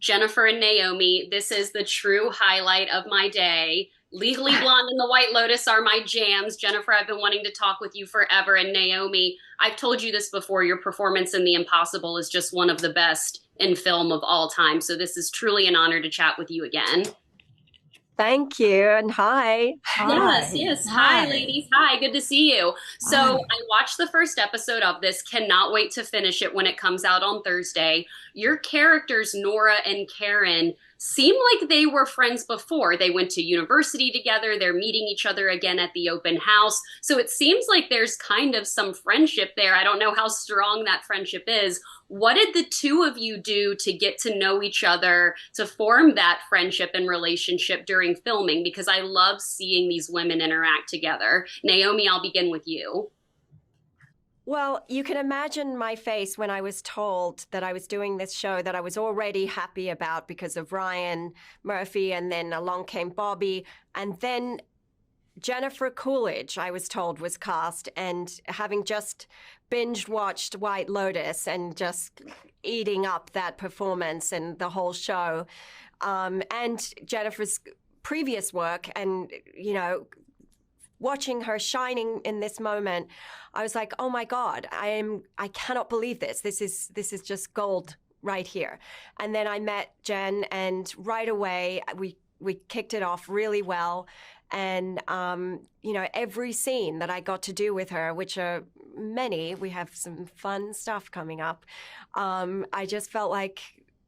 Jennifer and Naomi, this is the true highlight of my day. Legally Blonde and The White Lotus are my jams. Jennifer, I've been wanting to talk with you forever. And Naomi, I've told you this before, your performance in The Impossible is just one of the best in film of all time. So this is truly an honor to chat with you again. Thank you, and hi. Yes, Hi. yes. Hi, Hi. ladies. Hi, good to see you. So, Hi. I watched the first episode of this, cannot wait to finish it when it comes out on Thursday. Your characters, Nora and Karen, seem like they were friends before. They went to university together, they're meeting each other again at the open house. So, it seems like there's kind of some friendship there. I don't know how strong that friendship is. What did the two of you do to get to know each other, to form that friendship and relationship during filming? Because I love seeing these women interact together. Naomi, I'll begin with you. Well, you can imagine my face when I was told that I was doing this show that I was already happy about because of Ryan Murphy, and then along came Bobby, and then Jennifer Coolidge, I was told, was cast, and having just binge watched White Lotus and just eating up that performance and the whole show, and Jennifer's previous work, and watching her shining in this moment, I was like, oh my God, I cannot believe this. This is just gold right here. And then I met Jen, and right away we kicked it off really well. And, every scene that I got to do with her, which are many, we have some fun stuff coming up. I just felt like,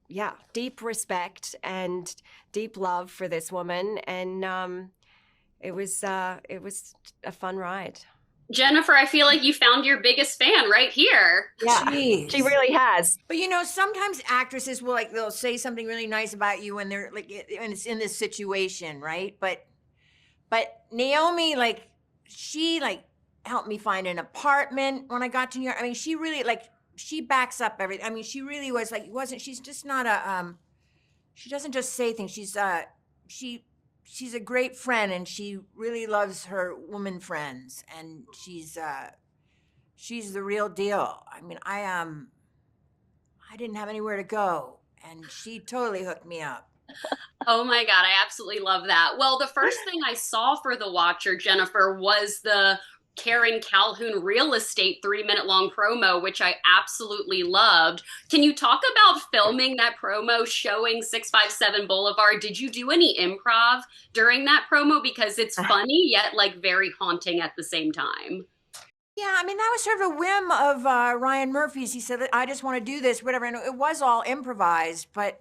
yeah, deep respect and deep love for this woman. And it was a fun ride. Jennifer, I feel like you found your biggest fan right here. Yeah, Jeez. she really has. But sometimes actresses will they'll say something really nice about you when they're and it's in this situation, right? But Naomi, she helped me find an apartment when I got to New York. I mean, she really she backs up everything. I mean, she really was she's just not she doesn't just say things. She's a great friend, and she really loves her woman friends, and she's the real deal. I mean, I didn't have anywhere to go, and she totally hooked me up. Oh my God, I absolutely love that. Well, the first thing I saw for The Watcher, Jennifer, was the Karen Calhoun real estate 3 minute long promo, which I absolutely loved. Can you talk about filming that promo showing 657 Boulevard? Did you do any improv during that promo? Because it's funny, yet very haunting at the same time. Yeah, I mean, that was sort of a whim of Ryan Murphy's. He said, I just want to do this, whatever. And it was all improvised, but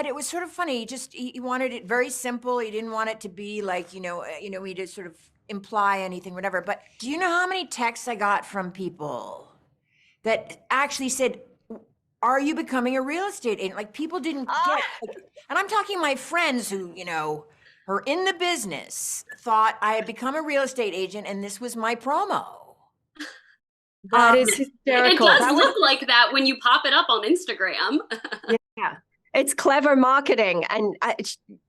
it was sort of funny. He wanted it very simple. He didn't want it to be he just sort of imply anything, whatever. But do you know how many texts I got from people that actually said, are you becoming a real estate agent? Like, people didn't get, and I'm talking my friends who, are in the business, thought I had become a real estate agent and this was my promo. That is hysterical. It does look like that when you pop it up on Instagram. Yeah. It's clever marketing, and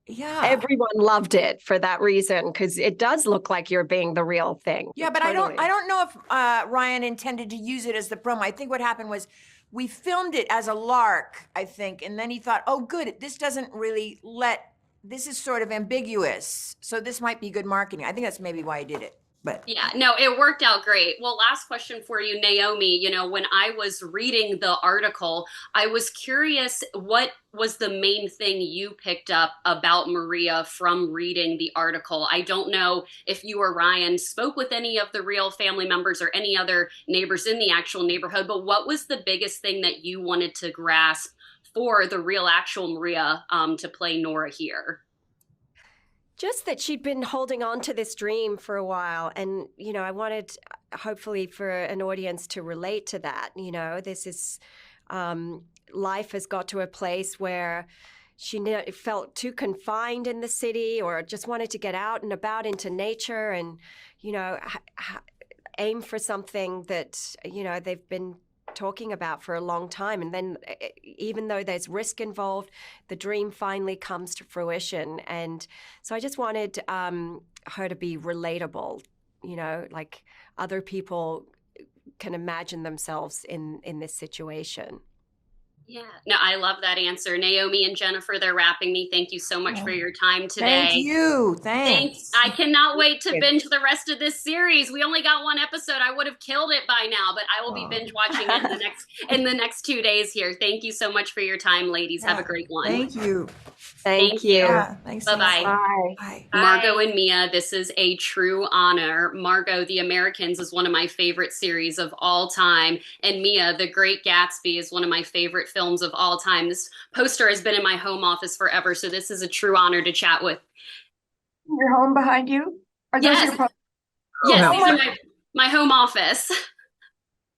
yeah, everyone loved it for that reason, because it does look like you're being the real thing. Yeah, but totally. I don't know if Ryan intended to use it as the promo. I think what happened was we filmed it as a lark, I think, and then he thought, oh, good, this is sort of ambiguous, so this might be good marketing. I think that's maybe why he did it. But yeah, no, it worked out great. Well, last question for you, Naomi. When I was reading the article, I was curious, what was the main thing you picked up about Maria from reading the article? I don't know if you or Ryan spoke with any of the real family members or any other neighbors in the actual neighborhood, but what was the biggest thing that you wanted to grasp for the real actual Maria to play Nora here? Just that she'd been holding on to this dream for a while. And, I wanted, hopefully, for an audience to relate to that. This is, life has got to a place where she felt too confined in the city, or just wanted to get out and about into nature and, aim for something that, they've been talking about for a long time. And then even though there's risk involved, the dream finally comes to fruition. And so I just wanted her to be relatable, like other people can imagine themselves in this situation. Yeah, no, I love that answer. Naomi and Jennifer, they're wrapping me. Thank you so much for your time Thank today. you. Thanks. Thanks. I cannot wait to binge the rest of this series. We only got one episode. I would have killed it by now, but I will be binge watching it in the next 2 days here. Thank you so much for your time, ladies. Have a great one. Thank you. Thank you. Yeah, thanks. Bye-bye. Bye. Bye. Margo and Mia, this is a true honor. Margo, The Americans is one of my favorite series of all time. And Mia, The Great Gatsby is one of my favorite films of all time. This poster has been in my home office forever, so this is a true honor to chat with. Your home behind you? Are those Yes. your Yes, Oh, these are my home office.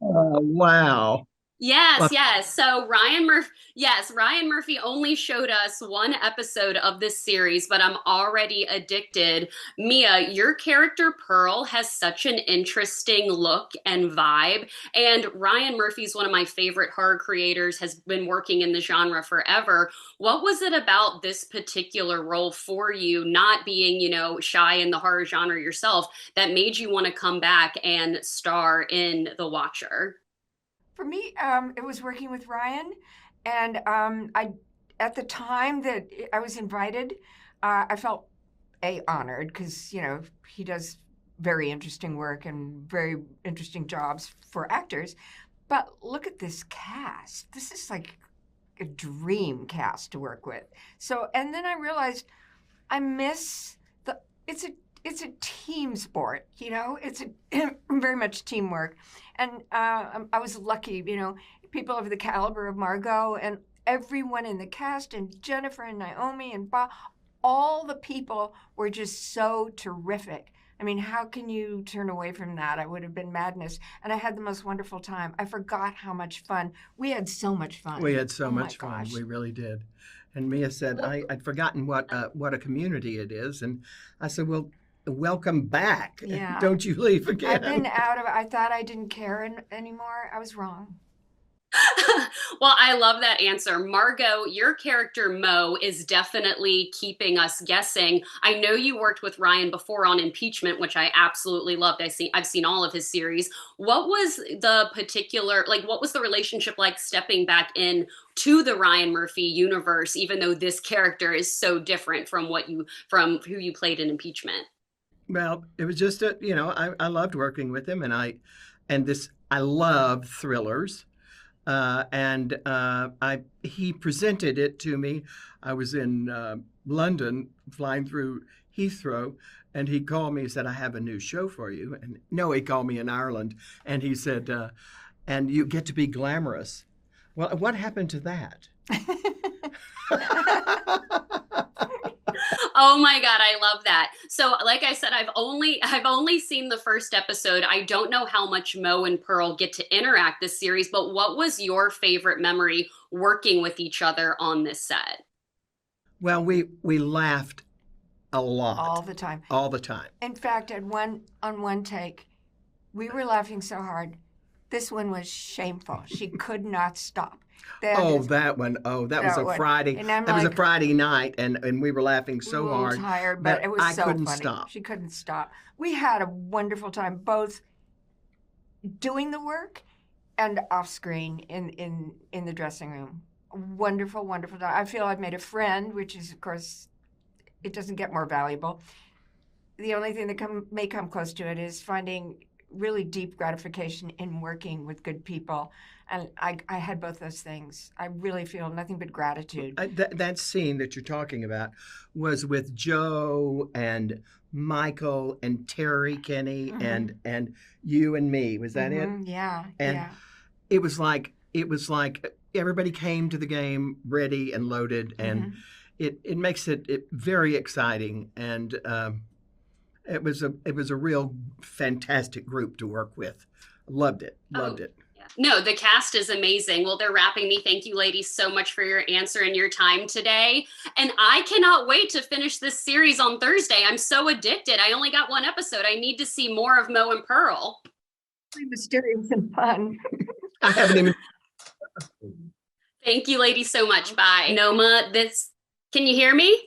Wow. Yes, Well, yes. So Ryan Murphy only showed us one episode of this series, but I'm already addicted. Mia, your character Pearl has such an interesting look and vibe, and Ryan Murphy's one of my favorite horror creators, has been working in the genre forever. What was it about this particular role for you, not being, shy in the horror genre yourself, that made you want to come back and star in The Watcher? For me, it was working with Ryan, and I, at the time that I was invited, I felt honored because he does very interesting work and very interesting jobs for actors. But look at this cast. This is like a dream cast to work with. So, and then I realized I miss it's a team sport, it's a very much teamwork. And I was lucky, people of the caliber of Margo and everyone in the cast, and Jennifer and Naomi and Bob, all the people were just so terrific. I mean, how can you turn away from that? I would have been madness. And I had the most wonderful time. I forgot how much fun. We had so much fun. we had so Oh my much fun. gosh. We really did. And Mia said, I'd forgotten what a community it is. And I said, well, welcome back. Yeah. Don't you leave again. I've been I thought I didn't care anymore. I was wrong. Well, I love that answer. Margo, your character Mo is definitely keeping us guessing. I know you worked with Ryan before on Impeachment, which I absolutely loved. I've seen all of his series. What was what was the relationship like stepping back in to the Ryan Murphy universe, even though this character is so different from who you played in Impeachment? Well, it was just I loved working with him, and I love thrillers. He presented it to me. I was in London flying through Heathrow, and he called me and said, I have a new show for you. And no, he called me in Ireland, and he said, and you get to be glamorous. Well, what happened to that? Oh my God, I love that. So, like I said, I've only seen the first episode. I don't know how much Mo and Pearl get to interact this series, but what was your favorite memory working with each other on this set? Well, we laughed a lot. All the time. All the time. In fact, on one take, we were laughing so hard. This one was shameful. She could not stop. That one. Oh, that was a Friday. That was a Friday night, and we were laughing so hard. Tired, but it was so couldn't funny. Stop. She couldn't stop. We had a wonderful time, both doing the work and off screen in the dressing room. Wonderful, wonderful time. I feel I've made a friend, which is, of course, it doesn't get more valuable. The only thing that may come close to it is finding really deep gratification in working with good people. And I had both those things. I really feel nothing but gratitude. That scene that you're talking about was with Joe and Michael and Terry Kenny and you and me. Was that it? Yeah. And yeah. it was like everybody came to the game ready and loaded, and it makes it very exciting, and it was a real fantastic group to work with. Loved it. Yeah. No, the cast is amazing. Well, they're wrapping me. Thank you, ladies, so much for your answer and your time today. And I cannot wait to finish this series on Thursday. I'm so addicted. I only got one episode. I need to see more of Mo and Pearl. Mysterious and fun. I haven't even. Thank you, ladies, so much. Bye. Noma, can you hear me?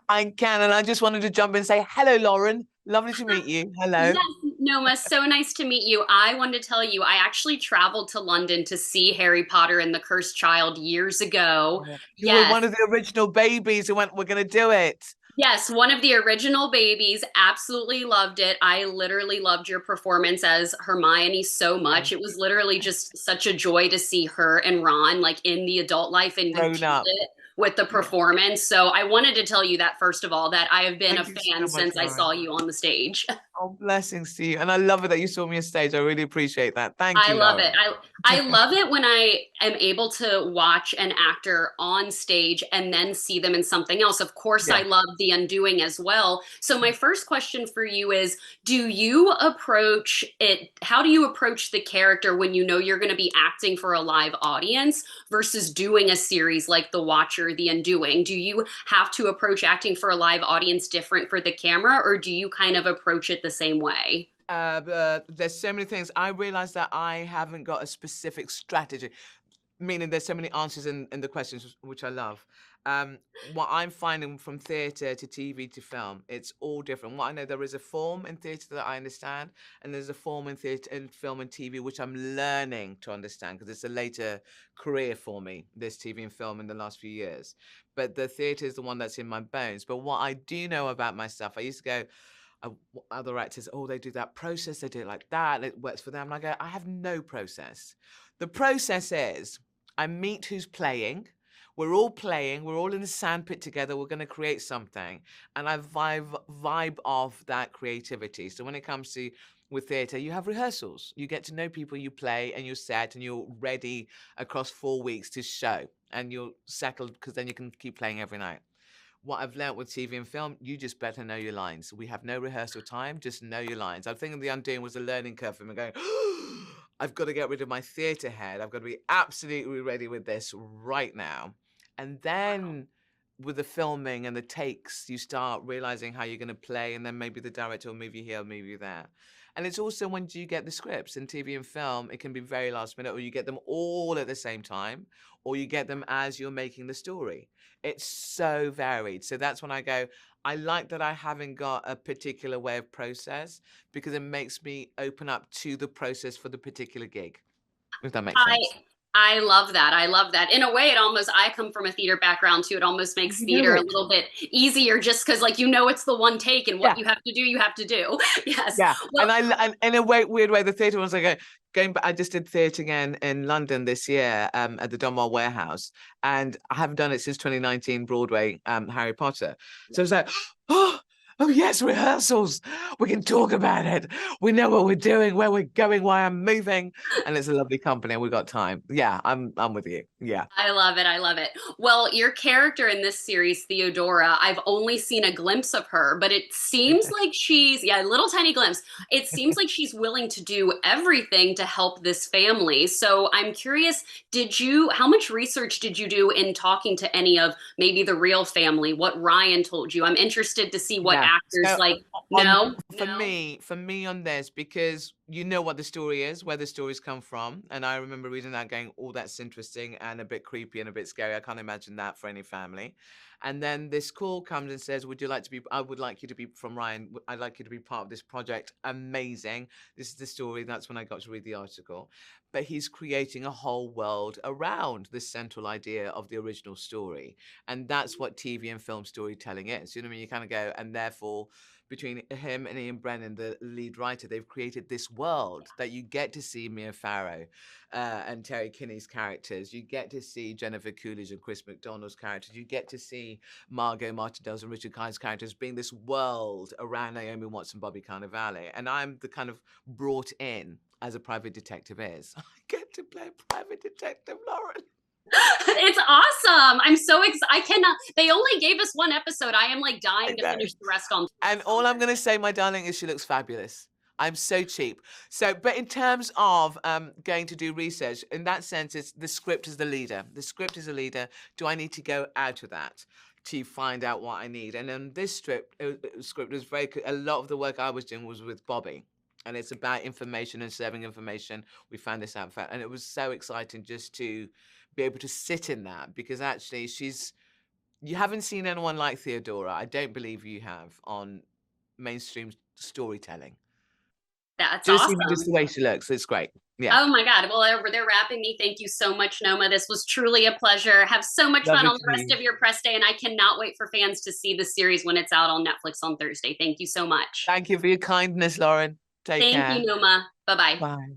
I can, and I just wanted to jump in and say hello, Lauren. Lovely to meet you. Hello. Yes. Noma, so nice to meet you. I wanted to tell you, I actually traveled to London to see Harry Potter and the Cursed Child years ago. Yeah. You were Yes. one of the original babies who went, we're going to do it. Yes, one of the original babies. Absolutely loved it. I literally loved your performance as Hermione so much. It was literally just such a joy to see her and Ron like in the adult life, and you Grown killed up. it with the performance. So I wanted to tell you that first of all, that I have been a Thank you fan so much, since I Lauren. saw you on the stage. Oh, blessings to you. And I love it that you saw me on stage. I really appreciate that. Thank I you, love Lauren. it. I love it when I am able to watch an actor on stage and then see them in something else. Of course, I Yeah. love The Undoing as well. So my first question for you is, do you approach it, how do you approach the character when you know you're going to be acting for a live audience versus doing a series like The Watcher, The Undoing? Do you have to approach acting for a live audience different for the camera, or do you kind of approach it the same way? There's so many things. I realize that I haven't got a specific strategy, meaning there's so many answers in the questions, which I love. What I'm finding from theatre to TV to film, it's all different. What I know, there is a form in theatre that I understand, and there's a form in theatre, in film and TV, which I'm learning to understand because it's a later career for me, this TV and film in the last few years. But the theatre is the one that's in my bones. But what I do know about myself, I used to go, other actors, oh, they do that process, they do it like that, it works for them. And I go, I have no process. The process is I meet who's playing. We're all playing. We're all in the sandpit together. We're going to create something. And I vibe off that creativity. So when it comes to with theatre, you have rehearsals. You get to know people you play and you're set and you're ready across 4 weeks to show. And you're settled because then you can keep playing every night. What I've learnt with TV and film, you just better know your lines. We have no rehearsal time, just know your lines. I think The Undoing was a learning curve for me going, I've got to get rid of my theatre head. I've got to be absolutely ready with this right now. And then with the filming and the takes, you start realizing how you're going to play, and then maybe the director will move you here, move you there. And it's also when do you get the scripts in TV and film, it can be very last minute, or you get them all at the same time, or you get them as you're making the story. It's so varied. So that's when I go, I like that I haven't got a particular way of process because it makes me open up to the process for the particular gig, if that makes I sense. I love that. I love that. In a way, it almost, I come from a theater background too. It almost makes You do theater a it. little bit easier just because, like, you know, it's the one take and what Yeah. you have to do, you have to do. Yes. Yeah, Well, and in a weird way, the theatre was like going back. I just did theatre again in London this year at the Donmar Warehouse, and I haven't done it since 2019 Broadway Harry Potter. So it's like, oh yes, rehearsals. We can talk about it. We know what we're doing, where we're going, why I'm moving, and it's a lovely company, and we've got time. Yeah, I'm with you. Yeah. I love it. I love it. Well, your character in this series, Theodora, I've only seen a glimpse of her, but it seems like she's, yeah, a little tiny glimpse. It seems like she's willing to do everything to help this family. So I'm curious, how much research did you do in talking to any of maybe the real family, what Ryan told you? I'm interested to see what Yeah. actors So like, for me on this, because you know what the story is, where the stories come from. And I remember reading that going, oh, that's interesting and a bit creepy and a bit scary. I can't imagine that for any family. And then this call comes and says, would you like to be, I would like you to be from Ryan. I'd like you to be part of this project. Amazing. This is the story. That's when I got to read the article. But he's creating a whole world around this central idea of the original story. And that's what TV and film storytelling is. You know what I mean? You kind of go, and therefore, between him and Ian Brennan, the lead writer, they've created this world that you get to see Mia Farrow and Terry Kinney's characters. You get to see Jennifer Coolidge and Chris McDonald's characters. You get to see Margo Martindale's and Richard Kine's characters being this world around Naomi Watts and Bobby Cannavale. And I'm the kind of brought in as a private detective is. I get to play a private detective, Lauren. It's awesome. I'm so excited. I cannot, they only gave us one episode. I am like dying to finish the rest on. And all I'm going to say, my darling, is she looks fabulous. I'm so cheap. So, but in terms of going to do research, in that sense, it's the script is the leader. The script is a leader. Do I need to go out of that to find out what I need? And then this script was a lot of the work I was doing was with Bobby. And it's about information and serving information. We found this out. And it was so exciting just to be able to sit in that, because actually you haven't seen anyone like Theodora. I don't believe you have on mainstream storytelling. That's Just awesome. even just the way she looks, it's great. Yeah. Oh my God. Well, they're wrapping me. Thank you so much, Noma. This was truly a pleasure. Have so much fun Lovely on to the rest meet of your press day. And I cannot wait for fans to see the series when it's out on Netflix on Thursday. Thank you so much. Thank you for your kindness, Lauren. Take Thank care. you, Noma. Bye-bye. Bye.